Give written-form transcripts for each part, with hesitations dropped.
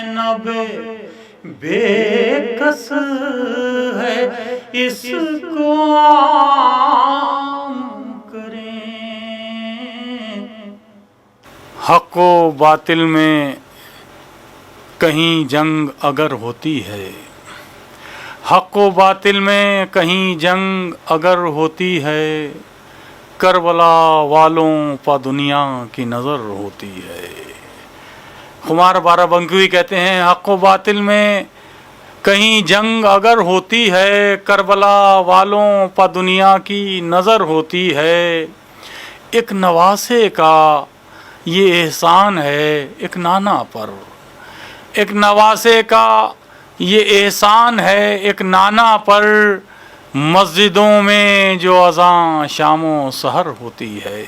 زینب بے کس ہے، اس کو عام کریں۔ حق و باطل میں کہیں جنگ اگر ہوتی ہے، حق و باطل میں کہیں جنگ اگر ہوتی ہے، کربلا والوں پا دنیا کی نظر ہوتی ہے۔ خمار بارہ بنکوی کہتے ہیں حق و باطل میں کہیں جنگ اگر ہوتی ہے، کربلا والوں پا دنیا کی نظر ہوتی ہے۔ ایک نواسے کا یہ احسان ہے ایک نانا پر، ایک نواسے کا یہ احسان ہے ایک نانا پر، مسجدوں میں جو اذان شام و سحر ہوتی ہے،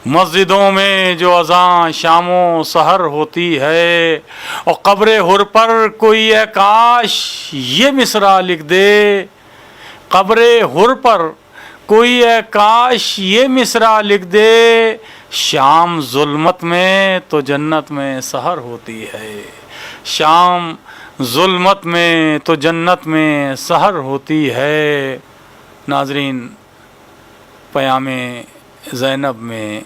مسجدوں میں جو اذان شام و سحر ہوتی ہے۔ اور قبر حر پر کوئی اے کاش یہ مصرع لکھ دے، قبر حر پر کوئی اے کاش یہ مصرع لکھ دے، شام ظلمت میں تو جنت میں سحر ہوتی ہے، شام ظلمت میں تو جنت میں سحر ہوتی ہے۔ ناظرین، پیام زینب میں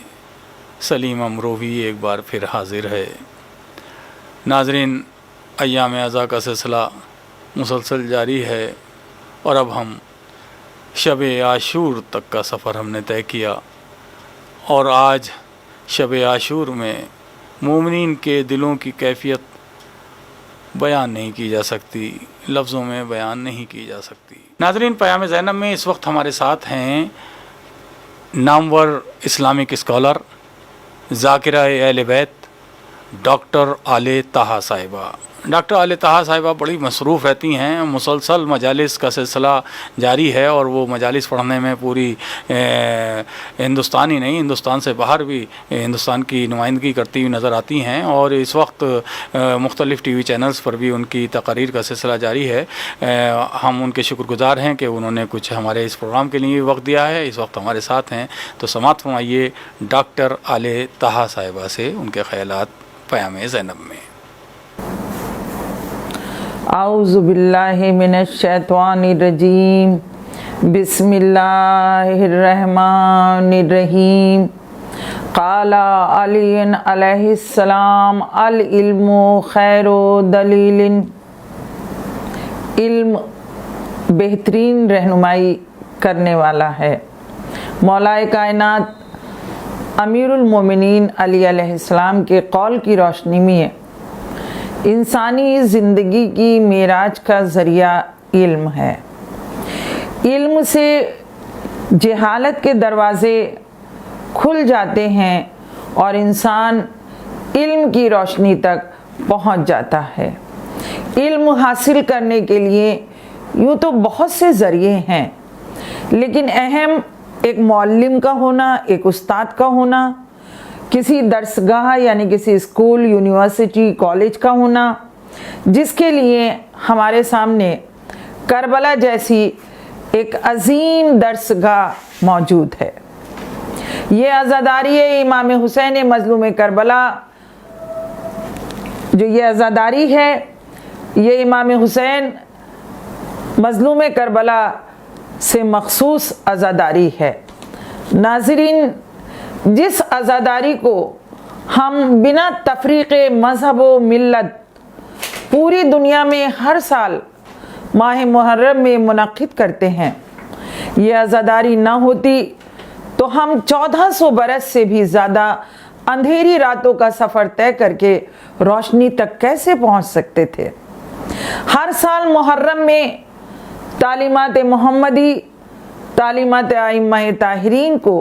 سلیم امروہی ایک بار پھر حاضر ہے۔ ناظرین، ایام عزا کا سلسلہ مسلسل جاری ہے اور اب ہم شب عاشور تک کا سفر ہم نے طے کیا، اور آج شب عاشور میں مومنین کے دلوں کی کیفیت بیان نہیں کی جا سکتی، لفظوں میں بیان نہیں کی جا سکتی۔ ناظرین، پیام زینب میں اس وقت ہمارے ساتھ ہیں نامور اسلامک اسکالر، ذاکرہ اہل بیت، ڈاکٹر عالیہ طہا صاحبہ۔ ڈاکٹر عالیہ طہا صاحبہ بڑی مصروف رہتی ہیں، مسلسل مجالس کا سلسلہ جاری ہے، اور وہ مجالس پڑھنے میں پوری ہندوستان ہی نہیں، ہندوستان سے باہر بھی ہندوستان کی نمائندگی کرتی ہوئی نظر آتی ہیں، اور اس وقت مختلف ٹی وی چینلز پر بھی ان کی تقاریر کا سلسلہ جاری ہے۔ ہم ان کے شکر گزار ہیں کہ انہوں نے کچھ ہمارے اس پروگرام کے لیے وقت دیا ہے، اس وقت ہمارے ساتھ ہیں، تو سماعت فرمائیے ڈاکٹر عالیہ طہا صاحبہ سے ان کے خیالات پیام زینب میں۔ اعوذ باللہ من الشیطان الرجیم، بسم اللہ الرحمن الرحیم۔ قال علی علیہ السلام العلم خیر دلیل، علم بہترین رہنمائی کرنے والا ہے۔ مولا کائنات امیر المومنین علی علیہ السلام کے قول کی روشنی میں انسانی زندگی کی معراج کا ذریعہ علم ہے۔ علم سے جہالت کے دروازے کھل جاتے ہیں اور انسان علم کی روشنی تک پہنچ جاتا ہے۔ علم حاصل کرنے کے لیے یوں تو بہت سے ذریعے ہیں، لیکن اہم ایک معلم کا ہونا، ایک استاد کا ہونا، کسی درسگاہ یعنی کسی اسکول، یونیورسٹی، کالج کا ہونا، جس کے لیے ہمارے سامنے کربلا جیسی ایک عظیم درسگاہ موجود ہے۔ یہ عزاداری امام حسین مظلوم کربلا، جو یہ عزاداری ہے، یہ امام حسین مظلوم کربلا سے مخصوص عزاداری ہے۔ ناظرین، جس عزاداری کو ہم بنا تفریق مذہب و ملت پوری دنیا میں ہر سال ماہ محرم میں منعقد کرتے ہیں، یہ عزاداری نہ ہوتی تو ہم 1400 برس سے بھی زیادہ اندھیری راتوں کا سفر طے کر کے روشنی تک کیسے پہنچ سکتے تھے۔ ہر سال محرم میں تعلیمات محمدی، تعلیمات ائمہ طاہرین کو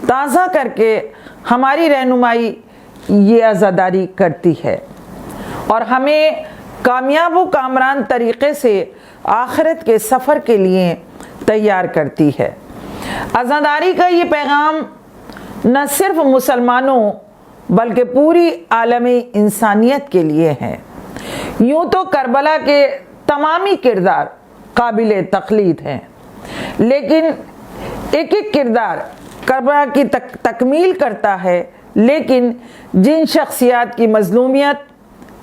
تازہ کر کے ہماری رہنمائی یہ عزاداری کرتی ہے اور ہمیں کامیاب و کامران طریقے سے آخرت کے سفر کے لیے تیار کرتی ہے۔ عزاداری کا یہ پیغام نہ صرف مسلمانوں بلکہ پوری عالم انسانیت کے لیے ہے۔ یوں تو کربلا کے تمامی کردار قابل تقلید ہیں، لیکن ایک ایک کردار کربلا کی تکمیل کرتا ہے، لیکن جن شخصیات کی مظلومیت،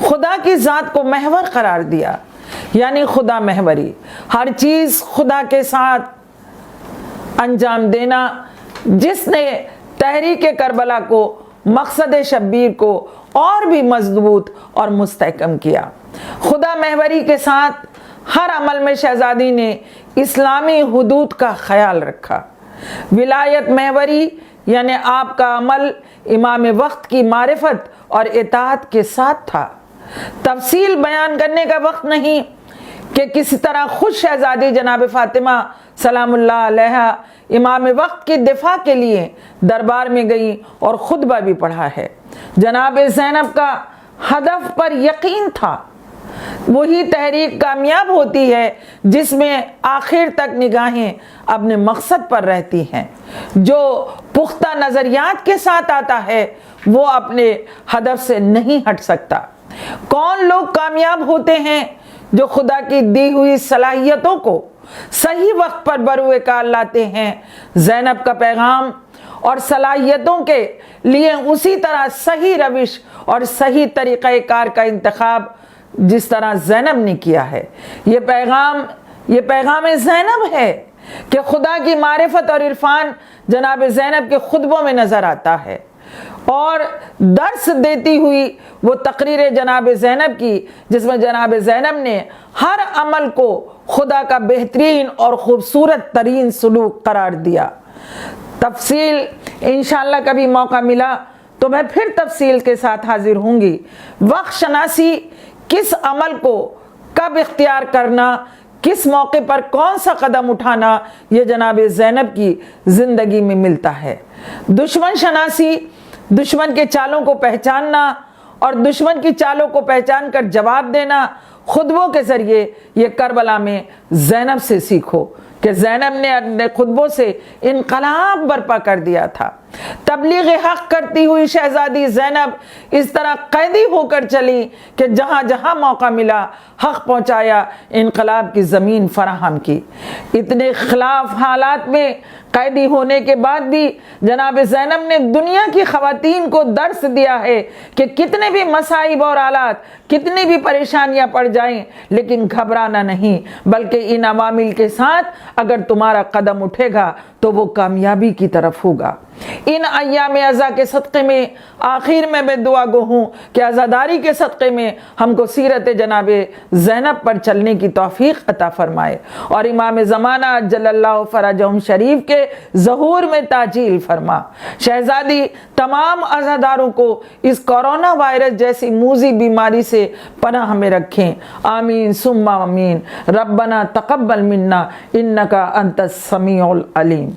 خدا کی ذات کو محور قرار دیا، یعنی خدا محوری، ہر چیز خدا کے ساتھ انجام دینا، جس نے تحریک کربلا کو، مقصد شبیر کو اور بھی مضبوط اور مستحکم کیا۔ خدا محوری کے ساتھ ہر عمل میں شہزادی نے اسلامی حدود کا خیال رکھا۔ ولایت محوری یعنی آپ کا عمل امام وقت کی معرفت اور اطاعت کے ساتھ تھا۔ تفصیل بیان کرنے کا وقت نہیں کہ کسی طرح خود شہزادی جناب فاطمہ سلام اللہ علیہا امام وقت کی دفاع کے لیے دربار میں گئی اور خطبہ بھی پڑھا ہے۔ جناب زینب کا ہدف پر یقین تھا۔ وہی تحریک کامیاب ہوتی ہے جس میں آخر تک نگاہیں اپنے مقصد پر رہتی ہیں۔ جو پختہ نظریات کے ساتھ آتا ہے وہ اپنے ہدف سے نہیں ہٹ سکتا۔ کون لوگ کامیاب ہوتے ہیں؟ جو خدا کی دی ہوئی صلاحیتوں کو صحیح وقت پر بروئے کار لاتے ہیں۔ زینب کا پیغام اور صلاحیتوں کے لیے اسی طرح صحیح روش اور صحیح طریقہ کار کا انتخاب جس طرح زینب نے کیا ہے۔ یہ پیغام زینب ہے کہ خدا کی معرفت اور عرفان جناب زینب کے خطبوں میں نظر آتا ہے، اور درس دیتی ہوئی وہ تقریر جناب زینب کی جس میں جناب زینب نے ہر عمل کو خدا کا بہترین اور خوبصورت ترین سلوک قرار دیا۔ تفصیل انشاءاللہ کبھی موقع ملا تو میں پھر تفصیل کے ساتھ حاضر ہوں گی۔ وقت شناسی، کس عمل کو کب اختیار کرنا، کس موقع پر کون سا قدم اٹھانا، یہ جناب زینب کی زندگی میں ملتا ہے۔ دشمن شناسی، دشمن کے چالوں کو پہچاننا اور دشمن کی چالوں کو پہچان کر جواب دینا، خطبوں کے ذریعے یہ کربلا میں زینب سے سیکھو کہ زینب نے اپنے خطبوں سے انقلاب برپا کر دیا تھا۔ تبلیغ حق کرتی ہوئی شہزادی زینب اس طرح قیدی ہو کر چلی کہ جہاں جہاں موقع ملا حق پہنچایا، انقلاب کی زمین فراہم کی۔ اتنے خلاف حالات میں قیدی ہونے کے بعد بھی جناب زینب نے دنیا کی خواتین کو درس دیا ہے کہ کتنے بھی مصائب اور حالات، کتنی بھی پریشانیاں پڑ جائیں، لیکن گھبرانا نہیں، بلکہ ان عوامل کے ساتھ اگر تمہارا قدم اٹھے گا تو وہ کامیابی کی طرف ہوگا۔ ان ایام عزا کے صدقے میں آخر میں دعا گو ہوں کہ عزاداری کے صدقے میں ہم کو سیرت جناب زینب پر چلنے کی توفیق عطا فرمائے، اور امام زمانہ جل اللہ فرجہم شریف کے ظہور میں تعجیل فرما۔ شہزادی تمام عزاداروں کو اس کورونا وائرس جیسی موذی بیماری سے پناہ میں رکھیں، آمین ثم آمین۔ ربنا تقبل منا انک انت السمیع العلیم۔